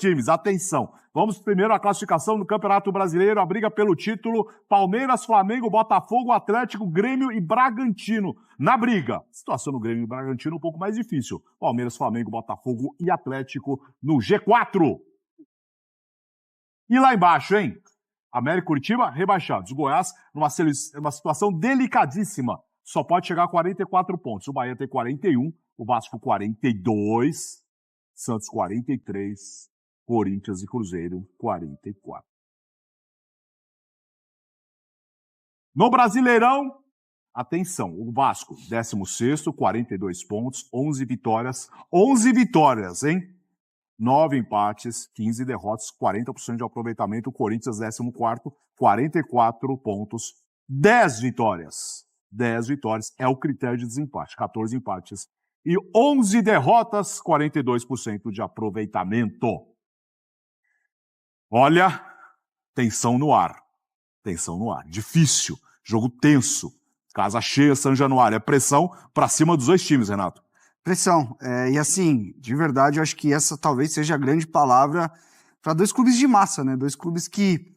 times. Atenção. Vamos primeiro à classificação do Campeonato Brasileiro, a briga pelo título. Palmeiras, Flamengo, Botafogo, Atlético, Grêmio e Bragantino na briga. A situação no Grêmio e Bragantino um pouco mais difícil. Palmeiras, Flamengo, Botafogo e Atlético no G4. E lá embaixo, hein? América e Curitiba rebaixados. Goiás numa situação delicadíssima. Só pode chegar a 44 pontos. O Bahia tem 41, o Vasco 42, Santos 43, Corinthians e Cruzeiro 44. No Brasileirão, atenção, o Vasco, 16º, 42 pontos, 11 vitórias. 11 vitórias, hein? 9 empates, 15 derrotas, 40% de aproveitamento. O Corinthians, 14º, 44 pontos, 10 vitórias. 10 vitórias é o critério de desempate. 14 empates e 11 derrotas, 42% de aproveitamento. Olha, tensão no ar. Tensão no ar. Difícil. Jogo tenso. Casa cheia, São Januário. É pressão pra cima dos dois times, Renato. Pressão. E assim, de verdade, eu acho que essa talvez seja a grande palavra para dois clubes de massa, né? Dois clubes que,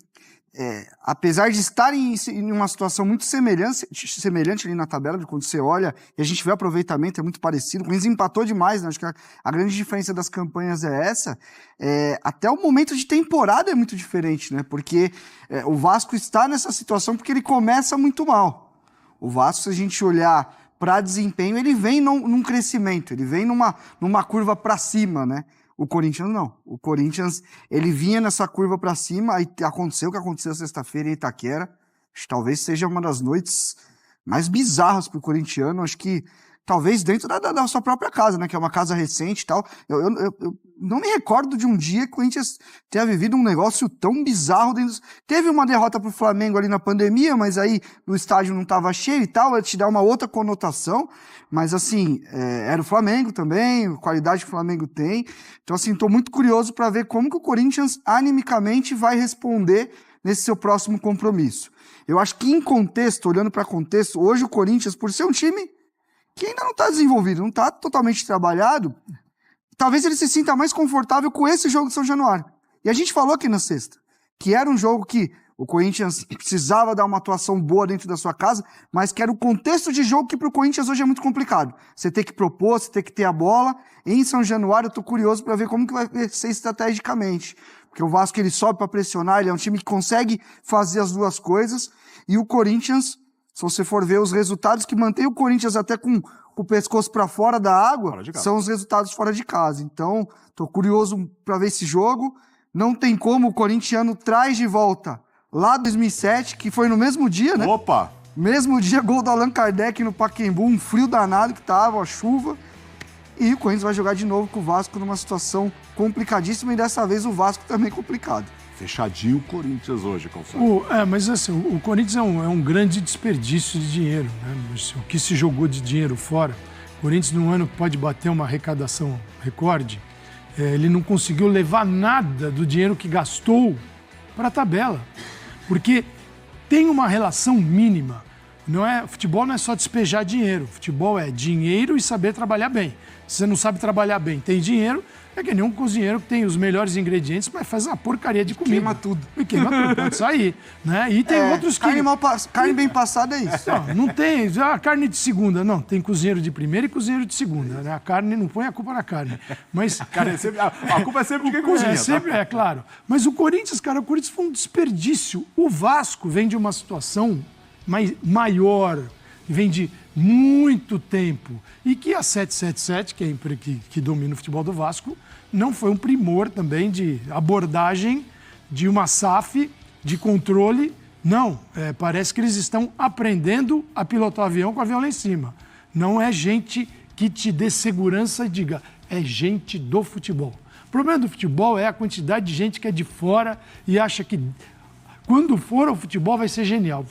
apesar de estarem em uma situação muito semelhante ali na tabela, de quando você olha e a gente vê o aproveitamento, é muito parecido. O Corinthians empatou demais, né? Acho que a grande diferença das campanhas é essa. Até o momento de temporada é muito diferente, né? Porque o Vasco está nessa situação porque ele começa muito mal. O Vasco, se a gente olhar para desempenho, ele vem num crescimento, ele vem numa curva para cima, né? O Corinthians não. O Corinthians, ele vinha nessa curva para cima, aí aconteceu o que aconteceu sexta-feira em Itaquera. Acho que talvez seja uma das noites mais bizarras pro corintiano. Acho que talvez dentro da sua própria casa, né? Que é uma casa recente e tal. Eu não me recordo de um dia que o Corinthians tenha vivido um negócio tão bizarro. Teve uma derrota pro Flamengo ali na pandemia, mas aí o estádio não estava cheio e tal, te dá uma outra conotação. Mas assim, era o Flamengo também, a qualidade que o Flamengo tem. Então assim, estou muito curioso para ver como que o Corinthians animicamente vai responder nesse seu próximo compromisso. Eu acho que em contexto, olhando para contexto, hoje o Corinthians, por ser um time que ainda não está desenvolvido, não está totalmente trabalhado, talvez ele se sinta mais confortável com esse jogo de São Januário. E a gente falou aqui na sexta, que era um jogo que o Corinthians precisava dar uma atuação boa dentro da sua casa, mas que era o contexto de jogo que para o Corinthians hoje é muito complicado. Você tem que propor, você tem que ter a bola. Em São Januário eu estou curioso para ver como que vai ser estrategicamente. Porque o Vasco ele sobe para pressionar, ele é um time que consegue fazer as duas coisas, e o Corinthians, se você for ver os resultados que mantém o Corinthians até com o pescoço para fora da água, são os resultados fora de casa. Então, tô curioso para ver esse jogo. Não tem como, o corintiano traz de volta lá 2007, que foi no mesmo dia, né? Opa! Mesmo dia, gol do Allan Kardec no Pacaembu, um frio danado que tava, a chuva. E o Corinthians vai jogar de novo com o Vasco numa situação complicadíssima, e dessa vez o Vasco também complicado. Fechadinho o Corinthians hoje, Calçado. Mas assim, o Corinthians é um grande desperdício de dinheiro, né? O que se jogou de dinheiro fora. O Corinthians, num ano, pode bater uma arrecadação recorde. Ele não conseguiu levar nada do dinheiro que gastou para a tabela. Porque tem uma relação mínima. Futebol não é só despejar dinheiro. Futebol é dinheiro e saber trabalhar bem. Se você não sabe trabalhar bem, tem dinheiro, é que nem um cozinheiro que tem os melhores ingredientes, mas faz uma porcaria de comida. Queima tudo. E queima tudo, pode sair. Né? E tem outros que... Carne bem passada é isso. Não tem a carne de segunda, não. Tem cozinheiro de primeira e cozinheiro de segunda. Né? A carne, não põe a culpa na carne. Mas... a culpa é sempre de quem cozinha. É claro. Mas o Corinthians foi um desperdício. O Vasco vem de uma situação maior, vem de muito tempo, e que a 777, que é a empresa que domina o futebol do Vasco, não foi um primor também de abordagem de uma SAF, de controle. Não, parece que eles estão aprendendo a pilotar o avião com o avião lá em cima. Não é gente que te dê segurança e diga, é gente do futebol. O problema do futebol é a quantidade de gente que é de fora e acha que quando for ao futebol vai ser genial.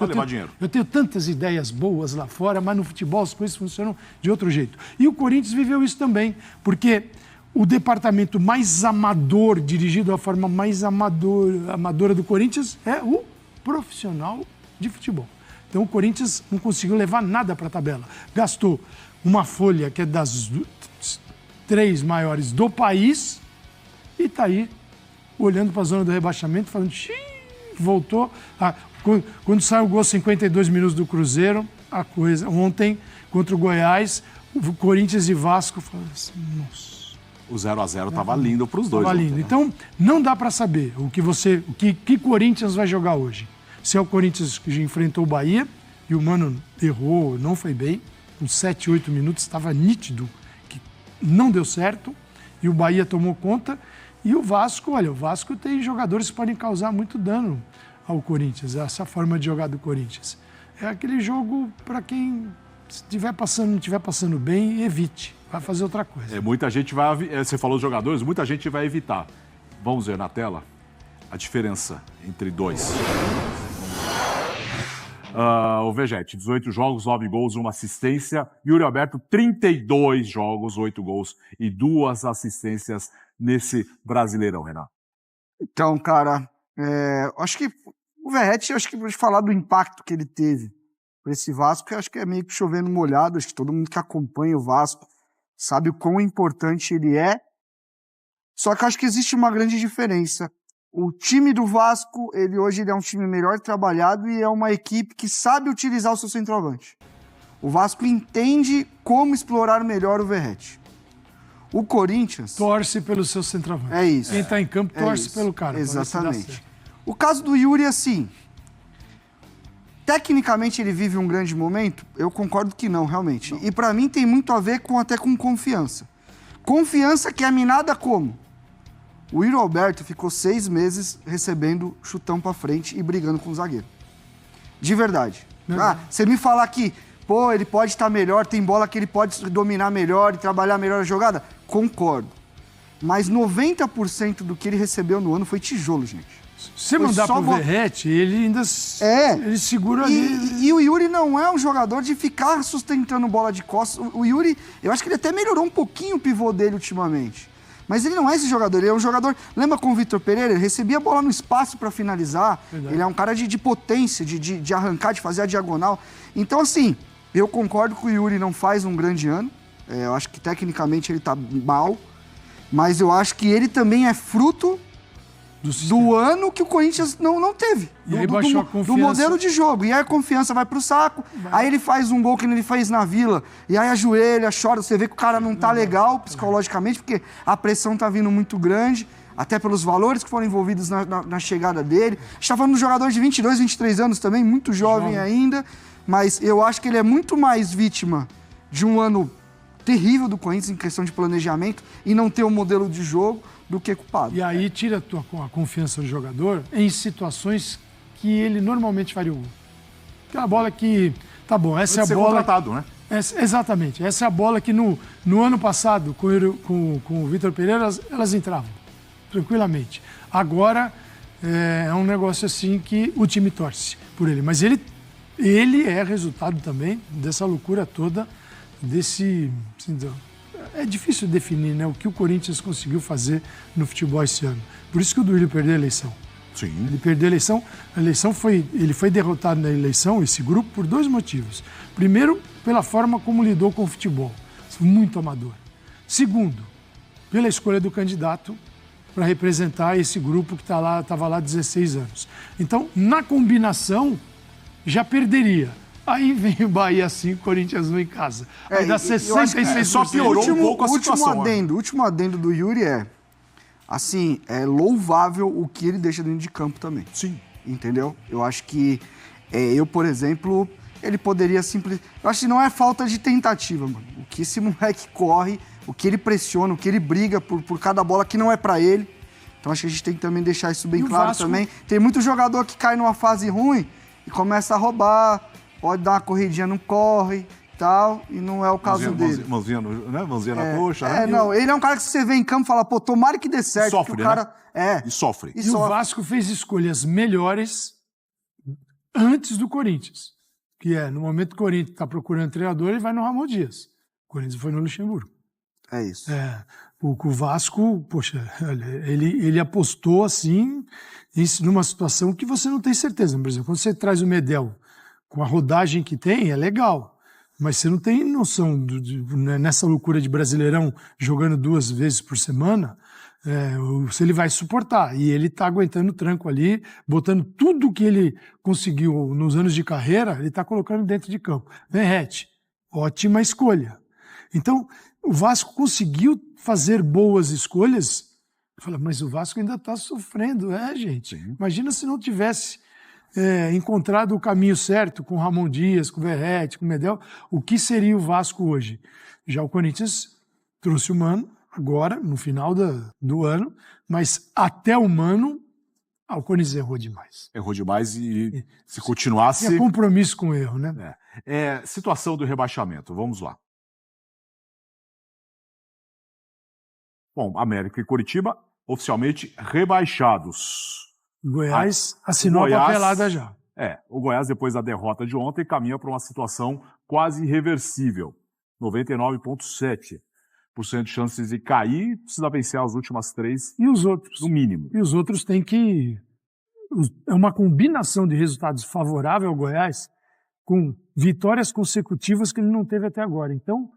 Eu tenho tantas ideias boas lá fora, mas no futebol as coisas funcionam de outro jeito. E o Corinthians viveu isso também, porque o departamento mais amador, dirigido da forma mais amadora do Corinthians, é o profissional de futebol. Então o Corinthians não conseguiu levar nada para a tabela. Gastou uma folha que é das 3 maiores do país e está aí olhando para a zona do rebaixamento, falando, xiii, voltou. Quando saiu o gol 52 minutos do Cruzeiro, a coisa, ontem, contra o Goiás, o Corinthians e Vasco, falaram assim, nossa. O 0x0 estava lindo para os dois. Estava lindo. Então, não dá para saber o que Corinthians vai jogar hoje. Se é o Corinthians que já enfrentou o Bahia, e o Mano errou, não foi bem, com 7, 8 minutos, estava nítido que não deu certo, e o Bahia tomou conta. E o Vasco, olha, o Vasco tem jogadores que podem causar muito dano ao Corinthians, essa forma de jogar do Corinthians. É aquele jogo para quem não estiver passando bem, evite, vai fazer outra coisa. Muita gente vai, você falou dos jogadores, muita gente vai evitar. Vamos ver na tela a diferença entre dois. O Vegete, 18 jogos, 9 gols, 1 assistência. Yuri Alberto, 32 jogos, 8 gols e 2 assistências nesse Brasileirão, Renato. Então, cara, acho que o Verratti, acho que vou te falar do impacto que ele teve para esse Vasco, acho que é meio que chovendo molhado, acho que todo mundo que acompanha o Vasco sabe o quão importante ele é. Só que acho que existe uma grande diferença. O time do Vasco, hoje é um time melhor trabalhado e é uma equipe que sabe utilizar o seu centroavante. O Vasco entende como explorar melhor o Verratti. O Corinthians... Torce pelo seu centroavante. É isso. Quem está em campo torce pelo cara. Exatamente. O caso do Yuri, assim... Tecnicamente ele vive um grande momento? Eu concordo que não, realmente. Não. E pra mim tem muito a ver até com confiança. Confiança que é minada como? O Yuri Alberto ficou 6 meses recebendo chutão pra frente e brigando com o zagueiro. De verdade. Você me falar que, ele pode estar melhor, tem bola que ele pode dominar melhor e trabalhar melhor a jogada? Concordo. Mas 90% do que ele recebeu no ano foi tijolo, gente. Se mandar pro Verratti, ele ainda ele segura ali. E o Yuri não é um jogador de ficar sustentando bola de costas. O Yuri, eu acho que ele até melhorou um pouquinho o pivô dele ultimamente. Mas ele não é esse jogador, ele é um jogador... Lembra com o Vitor Pereira? Ele recebia a bola no espaço para finalizar. Verdade. Ele é um cara de potência, de arrancar, de fazer a diagonal. Então, assim, eu concordo que o Yuri não faz um grande ano. Eu acho que tecnicamente ele tá mal. Mas eu acho que ele também é fruto do ano que o Corinthians não teve. E aí baixou a confiança. Do modelo de jogo. E aí a confiança vai pro saco. Aí ele faz um gol que ele fez na Vila. E aí ajoelha, chora. Você vê que o cara não tá legal psicologicamente, porque a pressão tá vindo muito grande. Até pelos valores que foram envolvidos na chegada dele. A gente tá falando de um jogador de 22, 23 anos também, muito jovem ainda. Mas eu acho que ele é muito mais vítima de um ano terrível do Corinthians em questão de planejamento e não ter um modelo de jogo do que culpado. E aí tira a confiança do jogador em situações que ele normalmente faria o gol. Aquela bola que... Tá bom, essa é a bola... contratado, né? Exatamente. Essa é a bola que no ano passado, com o Vitor Pereira, elas entravam tranquilamente. Agora, é um negócio assim que o time torce por ele. Mas ele é resultado também dessa loucura toda, desse... É difícil definir, né, o que o Corinthians conseguiu fazer no futebol esse ano. Por isso que o Duílio perdeu a eleição. Sim. Ele perdeu a eleição. Ele foi derrotado na eleição, esse grupo, por 2 motivos. Primeiro, pela forma como lidou com o futebol. Muito amador. Segundo, pela escolha do candidato para representar esse grupo que estava lá há 16 anos. Então, na combinação, já perderia. Aí vem o Bahia 5, Corinthians 1 em casa. Aí dá 66%. Só piorou um pouco a situação. O último adendo do Yuri é louvável o que ele deixa dentro de campo também. Sim. Entendeu? Eu acho que por exemplo, ele poderia simplesmente... Eu acho que não é falta de tentativa, mano. O que esse moleque corre, o que ele pressiona, o que ele briga por cada bola que não é pra ele. Então acho que a gente tem que também deixar isso bem claro também. Tem muito jogador que cai numa fase ruim e começa a roubar... Pode dar uma corridinha, não corre e tal, e não é o caso dele. Mãozinha na coxa. Né? Não, ele é um cara que você vê em campo e fala, tomara que dê certo. Sofre, que o cara, né? E sofre. E o Vasco fez escolhas melhores antes do Corinthians. Que no momento que o Corinthians está procurando treinador, ele vai no Ramon Dias. O Corinthians foi no Luxemburgo. É isso. O Vasco, poxa, ele apostou assim, numa situação que você não tem certeza. Por exemplo, quando você traz o Medel, com a rodagem que tem, é legal. Mas você não tem noção, nessa loucura de Brasileirão, jogando 2 vezes por semana, se ele vai suportar. E ele está aguentando o tranco ali, botando tudo que ele conseguiu nos anos de carreira, ele está colocando dentro de campo. Verratti, ótima escolha. Então, o Vasco conseguiu fazer boas escolhas. Fala, mas o Vasco ainda está sofrendo, gente. Sim. Imagina se não tivesse encontrado o caminho certo com o Ramon Dias, com o Verratti, com o Medel. O que seria o Vasco hoje? Já o Corinthians trouxe o Mano, agora, no final do ano, mas até o Mano, o Corinthians errou demais. Errou demais e se continuasse... Tinha compromisso com o erro, né? Situação do rebaixamento, vamos lá. Bom, América e Coritiba oficialmente rebaixados. O Goiás assinou a papelada já. O Goiás, depois da derrota de ontem, caminha para uma situação quase irreversível. 99,7% de chances de cair, precisa vencer as últimas 3. E os outros? No mínimo. E os outros têm que... É uma combinação de resultados favorável ao Goiás com vitórias consecutivas que ele não teve até agora. Então,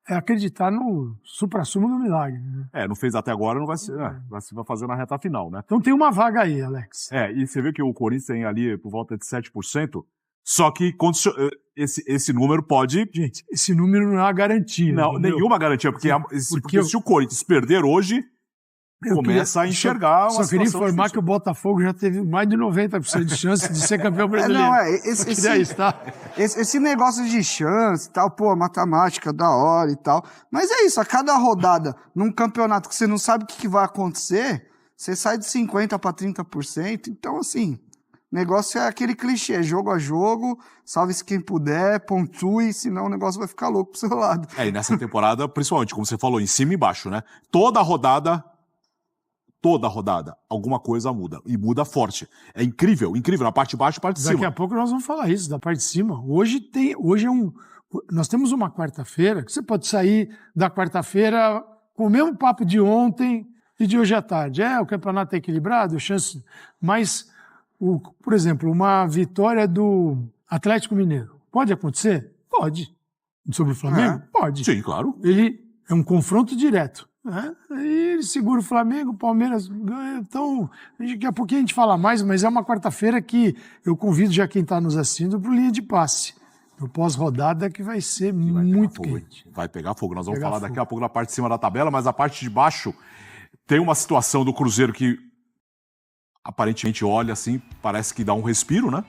é acreditar no suprassumo do milagre. Né? Não fez até agora, não vai ser, vai fazer na reta final, né? Então tem uma vaga aí, Alex. E você vê que o Corinthians tem ali por volta de 7%, só que esse número pode... Gente, esse número não é uma garantia. Não, entendeu? Nenhuma garantia, porque se o Corinthians perder hoje, começa a enxergar uma Só queria situação informar difícil. que o Botafogo já teve mais de 90% de chance de ser campeão brasileiro. Esse negócio de chance e tal, matemática da hora e tal, mas é isso, a cada rodada num campeonato que você não sabe o que vai acontecer, você sai de 50% para 30%, então assim, o negócio é aquele clichê, jogo a jogo, salve-se quem puder, pontue, senão o negócio vai ficar louco pro seu lado. E nessa temporada, principalmente, como você falou, em cima e embaixo, né? Toda rodada, alguma coisa muda. E muda forte. É incrível, na parte de baixo e parte de cima. Daqui a pouco nós vamos falar isso, da parte de cima. Nós temos uma quarta-feira, que você pode sair da quarta-feira com o mesmo papo de ontem e de hoje à tarde. O campeonato é equilibrado, chance... Mas, por exemplo, uma vitória do Atlético Mineiro. Pode acontecer? Pode. Sobre o Flamengo? Pode. Sim, claro. Ele é um confronto direto. E ele segura o Flamengo, o Palmeiras ganha. Então, daqui a pouquinho a gente fala mais, mas é uma quarta-feira que eu convido já quem está nos assistindo para o linha de passe. No pós-rodada que vai ser muito quente. Vai pegar fogo. Nós vamos falar daqui a pouco da parte de cima da tabela, mas a parte de baixo tem uma situação do Cruzeiro que aparentemente olha assim, parece que dá um respiro, né?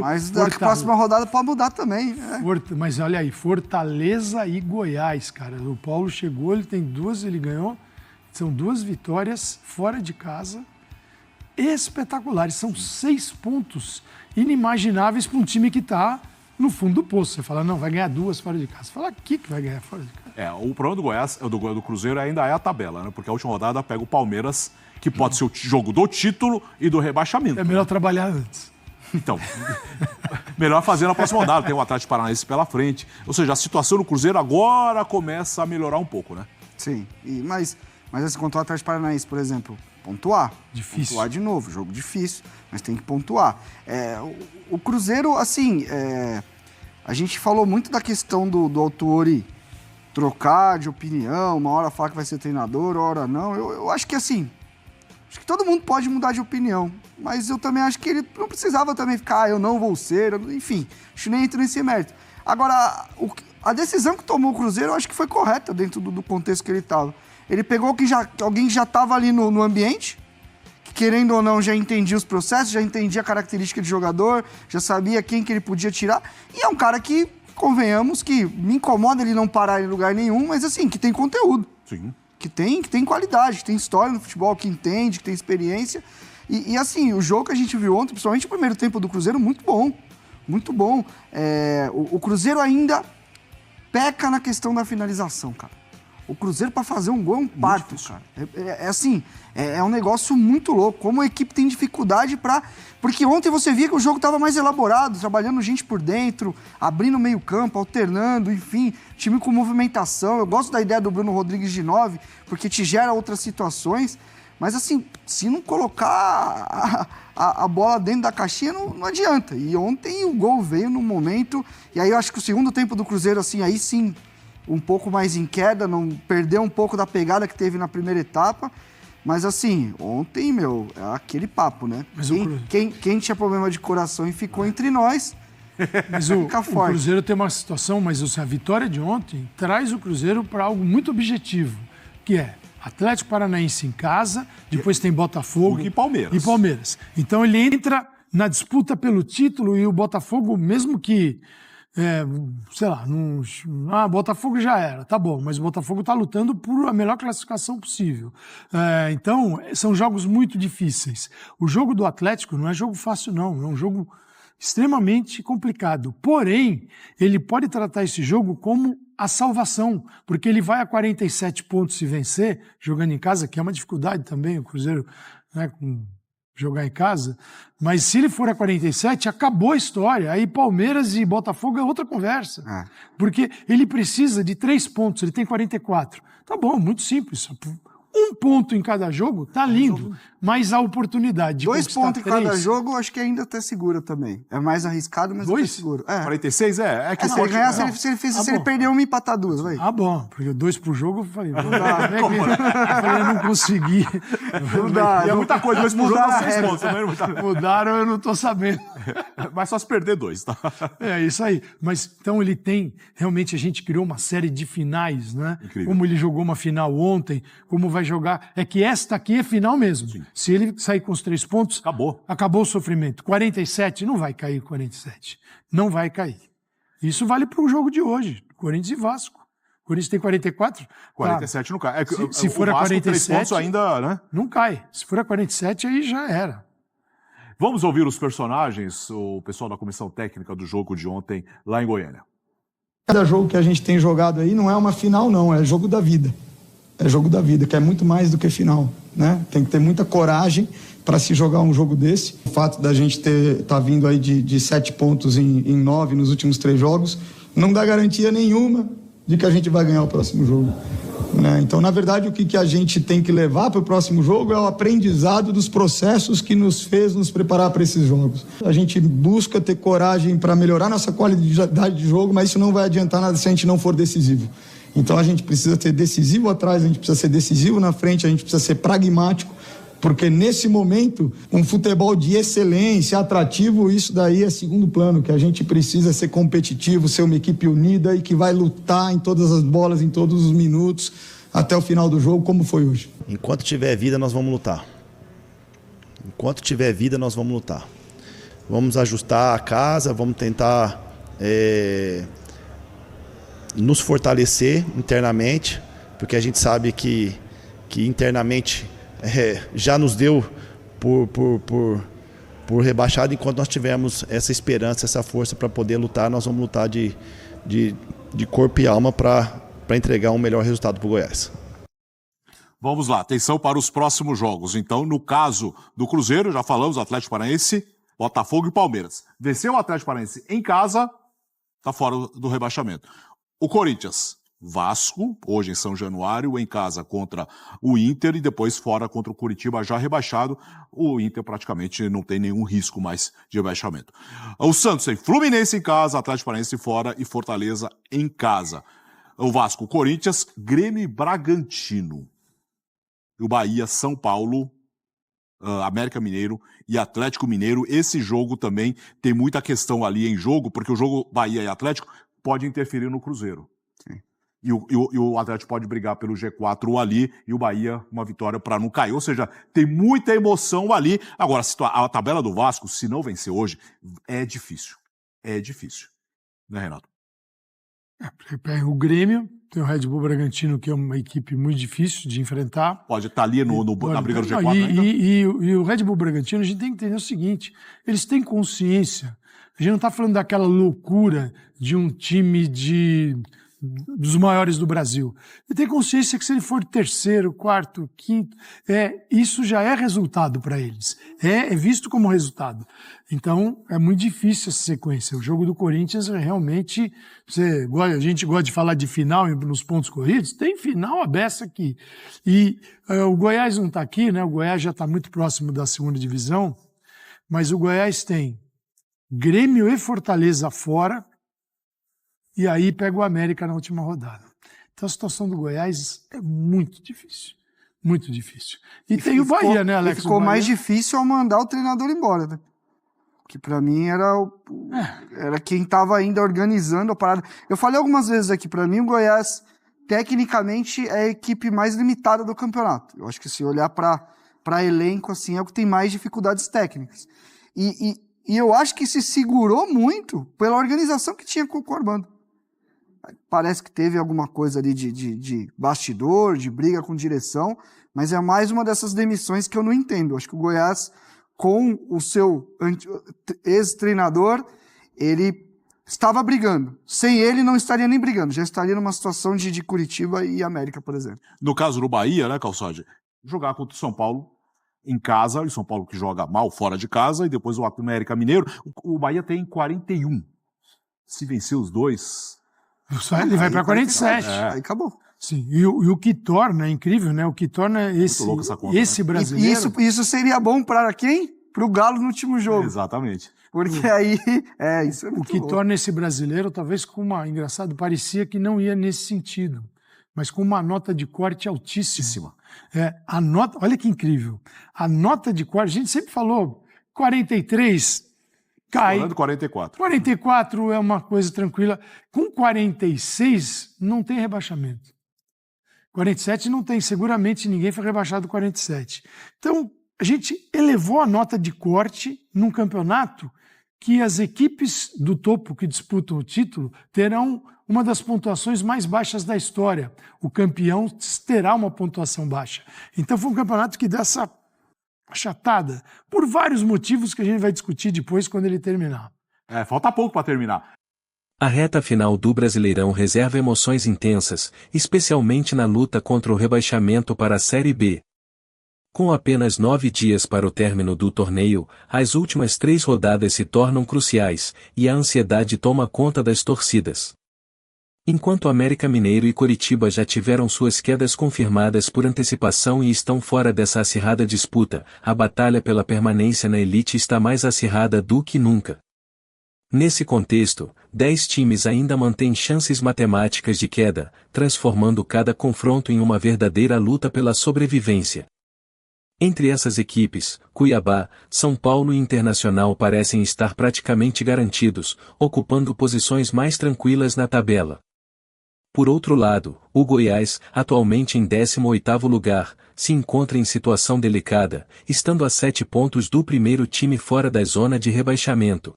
Mas da próxima rodada pode mudar também. Mas olha aí, Fortaleza e Goiás, cara. O Paulo chegou, ele tem 2, ele ganhou. São 2 vitórias fora de casa. Espetaculares. São 6 pontos inimagináveis para um time que está no fundo do poço. Você fala, não, vai ganhar 2 fora de casa. Você fala, aqui que vai ganhar fora de casa. O problema do Goiás, do Cruzeiro ainda é a tabela, né? Porque a última rodada pega o Palmeiras, que pode ser o jogo do título e do rebaixamento. É melhor trabalhar antes. Então, melhor fazer na próxima rodada. Tem o Atlético Paranaense pela frente. Ou seja, a situação do Cruzeiro agora começa a melhorar um pouco, né? Sim, mas assim, contra o Atlético Paranaense, por exemplo, pontuar. Difícil. Pontuar de novo, jogo difícil, mas tem que pontuar. O Cruzeiro, assim, a gente falou muito da questão do Autuori trocar de opinião, uma hora falar que vai ser treinador, uma hora não. Eu acho que assim... Acho que todo mundo pode mudar de opinião, mas eu também acho que ele não precisava também ficar, eu não vou ser, enfim, acho que nem entra nesse mérito. Agora, a decisão que tomou o Cruzeiro, eu acho que foi correta dentro do contexto que ele estava. Ele pegou alguém que já estava ali no ambiente, que querendo ou não já entendia os processos, já entendia a característica de jogador, já sabia quem que ele podia tirar, e é um cara que, convenhamos, que me incomoda ele não parar em lugar nenhum, mas assim, que tem conteúdo. Sim. Que tem qualidade, que tem história no futebol, que entende, que tem experiência. E assim, o jogo que a gente viu ontem, principalmente o primeiro tempo do Cruzeiro, muito bom. Muito bom. O Cruzeiro ainda peca na questão da finalização, cara. O Cruzeiro, para fazer um gol, é um parto, cara. É um negócio muito louco. Como a equipe tem dificuldade para... Porque ontem você via que o jogo estava mais elaborado, trabalhando gente por dentro, abrindo meio campo, alternando, enfim, time com movimentação. Eu gosto da ideia do Bruno Rodrigues de 9, porque te gera outras situações. Mas assim, se não colocar a bola dentro da caixinha, não adianta. E ontem o gol veio no momento... E aí eu acho que o segundo tempo do Cruzeiro, assim, aí sim... um pouco mais em queda, não perdeu um pouco da pegada que teve na primeira etapa. Mas assim, ontem, é aquele papo, né? Quem tinha problema de coração e ficou entre nós, mas o Cruzeiro tem uma situação, mas assim, a vitória de ontem traz o Cruzeiro para algo muito objetivo, que é Atlético Paranaense em casa, depois tem Botafogo e Palmeiras. Então ele entra na disputa pelo título e o Botafogo, mesmo que Botafogo já era, tá bom, mas o Botafogo tá lutando por a melhor classificação possível. Então, são jogos muito difíceis. O jogo do Atlético não é jogo fácil, não. É um jogo extremamente complicado. Porém, ele pode tratar esse jogo como a salvação, porque ele vai a 47 pontos se vencer, jogando em casa, que é uma dificuldade também, o Cruzeiro, né, com jogar em casa, mas se ele for a 47, acabou a história. Aí Palmeiras e Botafogo é outra conversa. Porque ele precisa de 3 pontos, ele tem 44. Tá bom, muito simples. 1 ponto em cada jogo, tá lindo. Mas a oportunidade de 2 pontos em 3... cada jogo, acho que ainda até segura também. É mais arriscado, mas até seguro. 46 é que se ele ganhar, se ele perder uma, empatar 2, vai. Bom, porque 2 pro jogo, eu falei, não dá. Eu não consegui. Não dá. E é muita coisa, 2 pro jogo dá 6 pontos. Também mudaram, eu não tô sabendo. Mas só se perder 2, tá? É isso aí. Mas então ele tem, realmente a gente criou uma série de finais, né? Incrível. Como ele jogou uma final ontem, como vai jogar. É que esta aqui é final mesmo. Sim. Se ele sair com os 3 pontos, acabou o sofrimento. 47, não vai cair 47. Não vai cair. Isso vale para o jogo de hoje, Corinthians e Vasco. O Corinthians tem 44. 47 não cai. Se for a 47, 3 pontos ainda, né? Não cai. Se for a 47, aí já era. Vamos ouvir os personagens, o pessoal da comissão técnica do jogo de ontem lá em Goiânia. Cada jogo que a gente tem jogado aí não é uma final, não. É jogo da vida. É jogo da vida, que é muito mais do que final, né? Tem que ter muita coragem para se jogar um jogo desse. O fato da gente tá vindo aí de 7 pontos em 9 nos últimos 3 jogos não dá garantia nenhuma de que a gente vai ganhar o próximo jogo, né? Então, na verdade, o que a gente tem que levar para o próximo jogo é o aprendizado dos processos que nos fez nos preparar para esses jogos. A gente busca ter coragem para melhorar nossa qualidade de jogo, mas isso não vai adiantar nada se a gente não for decisivo. Então a gente precisa ser decisivo atrás, a gente precisa ser decisivo na frente, a gente precisa ser pragmático, porque nesse momento, um futebol de excelência, atrativo, isso daí é segundo plano, que a gente precisa ser competitivo, ser uma equipe unida e que vai lutar em todas as bolas, em todos os minutos, até o final do jogo, como foi hoje. Enquanto tiver vida, nós vamos lutar. Enquanto tiver vida, nós vamos lutar. Vamos ajustar a casa, vamos tentar nos fortalecer internamente, porque a gente sabe que internamente já nos deu por rebaixado. Enquanto nós tivermos essa esperança, essa força para poder lutar, nós vamos lutar de corpo e alma para entregar um melhor resultado para o Goiás. Vamos lá, atenção para os próximos jogos. Então, no caso do Cruzeiro, já falamos, Atlético Paranaense, Botafogo e Palmeiras. Venceu o Atlético Paranaense em casa, está fora do rebaixamento. O Corinthians, Vasco, hoje em São Januário, em casa contra o Inter e depois fora contra o Curitiba, já rebaixado. O Inter praticamente não tem nenhum risco mais de rebaixamento. O Santos tem Fluminense em casa, Atlético Paranaense fora e Fortaleza em casa. O Vasco, Corinthians, Grêmio e Bragantino. O Bahia, São Paulo, América Mineiro e Atlético Mineiro. Esse jogo também tem muita questão ali em jogo, porque o jogo Bahia e Atlético pode interferir no Cruzeiro. Sim. E o Atlético pode brigar pelo G4 ali, e o Bahia uma vitória para não cair. Ou seja, tem muita emoção ali. Agora, a tabela do Vasco, se não vencer hoje, é difícil. É difícil. Né, Renato? O Grêmio, tem o Red Bull Bragantino, que é uma equipe muito difícil de enfrentar. Pode estar ali na briga do G4 ainda. E o Red Bull Bragantino, a gente tem que entender o seguinte, eles têm consciência. A gente não está falando daquela loucura de um time dos maiores do Brasil. Ele tem consciência que se ele for terceiro, quarto, quinto, isso já é resultado para eles. É visto como resultado. Então, é muito difícil essa sequência. O jogo do Corinthians é realmente... a gente gosta de falar de final nos pontos corridos. Tem final a beça aqui. E o Goiás não está aqui, né? O Goiás já está muito próximo da segunda divisão. Mas o Goiás tem Grêmio e Fortaleza fora, e aí pega o América na última rodada. Então a situação do Goiás é muito difícil. Muito difícil. E tem o Bahia, né, Alex? E ficou o Bahia... mais difícil ao mandar o treinador embora, né? Que pra mim era quem tava ainda organizando a parada. Eu falei algumas vezes aqui, pra mim o Goiás, tecnicamente, é a equipe mais limitada do campeonato. Eu acho que se olhar pra elenco, assim, é o que tem mais dificuldades técnicas. E eu acho que se segurou muito pela organização que tinha com o Armando. Parece que teve alguma coisa ali de bastidor, de briga com direção, mas é mais uma dessas demissões que eu não entendo. Eu acho que o Goiás, com o seu ex-treinador, ele estava brigando. Sem ele, não estaria nem brigando. Já estaria numa situação de Curitiba e América, por exemplo. No caso do Bahia, né, Calçade? Jogar contra o São Paulo em casa, e o São Paulo que joga mal fora de casa, e depois o América Mineiro. O Bahia tem 41. Se vencer os dois... Ele vai para 47. Aí acabou. Sim, e o que torna, é incrível, né? O que torna esse né? brasileiro... Isso seria bom para quem? Para o Galo no último jogo. Exatamente. Porque aí, isso é muito O que louco. torna esse brasileiro, talvez engraçado, parecia que não ia nesse sentido, mas com uma nota de corte altíssima. Olha que incrível. A nota de corte, a gente sempre falou, 43 cai. Falando 44. 44 é uma coisa tranquila. Com 46 não tem rebaixamento. 47 não tem, seguramente ninguém foi rebaixado 47. Então, a gente elevou a nota de corte num campeonato que as equipes do topo que disputam o título terão uma das pontuações mais baixas da história. O campeão terá uma pontuação baixa. Então foi um campeonato que deu essa achatada, por vários motivos que a gente vai discutir depois quando ele terminar. Falta pouco para terminar. A reta final do Brasileirão reserva emoções intensas, especialmente na luta contra o rebaixamento para a Série B. Com apenas 9 dias para o término do torneio, as últimas 3 rodadas se tornam cruciais, e a ansiedade toma conta das torcidas. Enquanto América Mineiro e Coritiba já tiveram suas quedas confirmadas por antecipação e estão fora dessa acirrada disputa, a batalha pela permanência na elite está mais acirrada do que nunca. Nesse contexto, 10 times ainda mantêm chances matemáticas de queda, transformando cada confronto em uma verdadeira luta pela sobrevivência. Entre essas equipes, Cuiabá, São Paulo e Internacional parecem estar praticamente garantidos, ocupando posições mais tranquilas na tabela. Por outro lado, o Goiás, atualmente em 18º lugar, se encontra em situação delicada, estando a 7 pontos do primeiro time fora da zona de rebaixamento.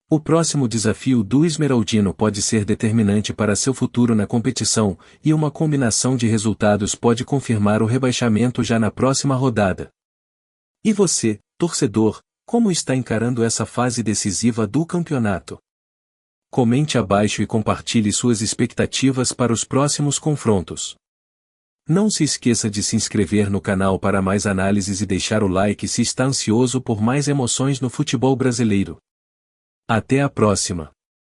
O próximo desafio do Esmeraldino pode ser determinante para seu futuro na competição, e uma combinação de resultados pode confirmar o rebaixamento já na próxima rodada. E você, torcedor, como está encarando essa fase decisiva do campeonato? Comente abaixo e compartilhe suas expectativas para os próximos confrontos. Não se esqueça de se inscrever no canal para mais análises e deixar o like se está ansioso por mais emoções no futebol brasileiro. Até a próxima!